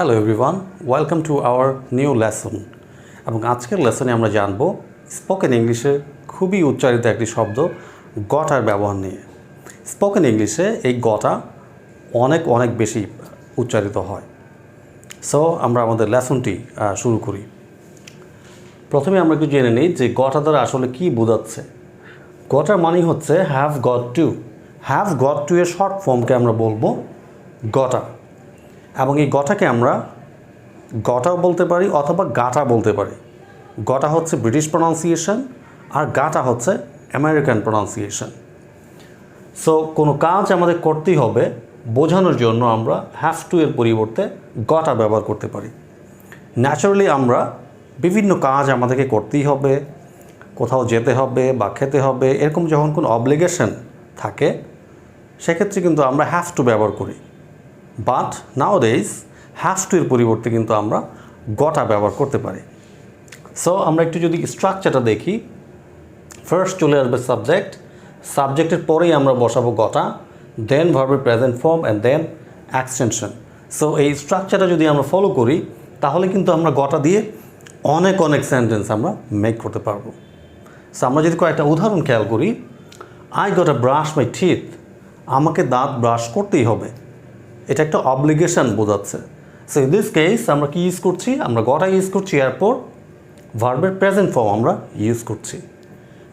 Hello everyone, welcome to our new lesson. এবং আজকের লেসনে আমরা জানব স্পোকেন ইংলিশে খুবই উচ্চারিত একটি শব্দ গটার ব্যবহার নিয়ে। স্পোকেন ইংলিশে এই গটা অনেক বেশি উচ্চারিত হয়। সো আমরা আমাদের লেসনটি শুরু করি। প্রথমে আমরা একটু জেনে নিই যে গটা দ্বারা আসলে কী বোঝাচ্ছে। গটার মানে হচ্ছে have got to. Have got to এর শর্ট ফর্মকে আমরা বলবো গটা। এবং এই গটাকে আমরা গটাও বলতে পারি অথবা গাটা বলতে পারি। গটা হচ্ছে ব্রিটিশ প্রনাউন্সিয়েশন আর গাটা হচ্ছে আমেরিকান প্রনাউন্সিয়েশন। সো কোনো কাজ আমাদের করতেই হবে বোঝানোর জন্য আমরা হ্যাভ টু এর পরিবর্তে গটা ব্যবহার করতে পারি। ন্যাচারালি আমরা বিভিন্ন কাজ আমাদেরকে করতেই হবে, কোথাও যেতে হবে বা খেতে হবে, এরকম যখন কোনো অব্লিগেশন থাকে সেক্ষেত্রে কিন্তু আমরা হ্যাভ টু ব্যবহার করি। বাট নাওডেজ হ্যাভ টু এর পরিবর্তে কিন্তু আমরা গটা ব্যবহার করতে পারি। সো আমরা একটু যদি স্ট্রাকচারটা দেখি, ফার্স্ট চলে আসবে সাবজেক্ট, সাবজেক্টের পরেই আমরা বসাবো গটা, দেন ভার্বের present form and then extension. So এই স্ট্রাকচারটা যদি আমরা ফলো করি তাহলে কিন্তু আমরা গটা দিয়ে অনেক সেন্টেন্স আমরা মেক করতে পারবো। সো আমরা যদি কয়েকটা উদাহরণ খেয়াল করি, I got a brush my teeth, আমাকে দাঁত ব্রাশ করতেই হবে, এটা একটা অব্লিগেশন বোঝাচ্ছে। সো ইন দিস কেস আমরা কি ইউজ করছি, আমরা গটা ইউজ করছি, এরপর ভার্বের প্রেজেন্ট ফর্ম আমরা ইউজ করছি।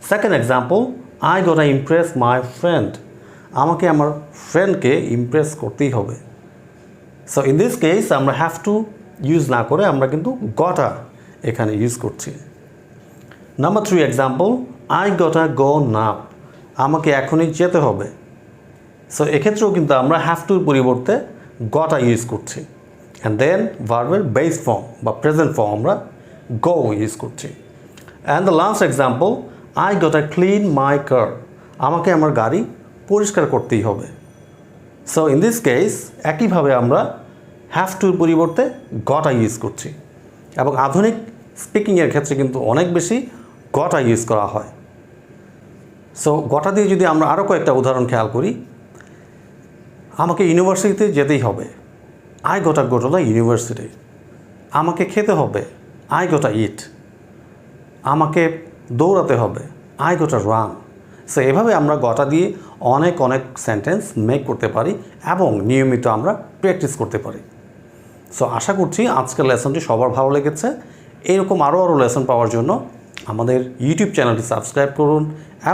Second example, I got a impress my friend, আমাকে আমার ফ্রেন্ডকে ইমপ্রেস করতেই হবে। সো ইন দিস কেস আমরা হ্যাভ টু ইউজ না করে আমরা কিন্তু গটা এখানে ইউজ করছি। Number 3 example, I got a go now, আমাকে এখনই যেতে হবে। সো এক্ষেত্রেও কিন্তু আমরা হ্যাভ টুর পরিবর্তে গটা ইউজ করছি অ্যান্ড দেন ভার্বের বেস ফর্ম বা প্রেজেন্ট ফর্ম আমরা গো ইউজ করছি। And the last example, I got a clean my car, আমাকে আমার গাড়ি পরিষ্কার করতেই হবে। সো ইন দিস কেস একইভাবে আমরা হ্যাভ টুর পরিবর্তে গটা ইউজ করছি এবং আধুনিক স্পিকিংয়ের ক্ষেত্রে কিন্তু অনেক বেশি গটা ইউজ করা হয়। সো গটা দিয়ে যদি আমরা আরও কয়েকটা উদাহরণ খেয়াল করি, আমাকে ইউনিভার্সিটিতে যেতেই হবে, I got a go to the university, আমাকে খেতে হবে, আই গট আ ইট, আমাকে দৌড়াতে হবে, I got a run. So এভাবে আমরা গটা দিয়ে অনেক সেন্টেন্স মেক করতে পারি এবং নিয়মিত আমরা প্র্যাকটিস করতে পারি। সো আশা করছি আজকের লেসনটি সবার ভালো লেগেছে। এরকম আরও লেসন পাওয়ার জন্য আমাদের ইউটিউব চ্যানেলটি সাবস্ক্রাইব করুন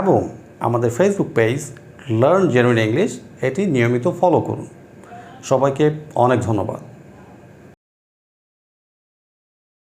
এবং আমাদের Facebook page learn genuine English এটি নিয়মিত ফলো করুন। সবাইকে অনেক ধন্যবাদ।